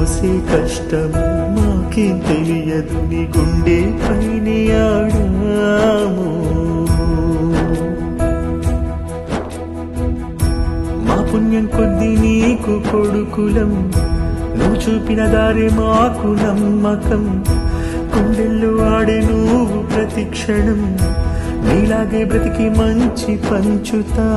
మోసే కష్టము మాకేం తెలియదు నీ గుండె పైనే ఆడాము. మా పుణ్యం కొద్ది నీకు కొడుకులం, నువ్వు చూపిన దారి మాకు నమ్మకం. గుండెల్లో ఆడే నువ్వు ప్రతి క్షణం, నీలాగే బ్రతికి మంచి పంచుతా.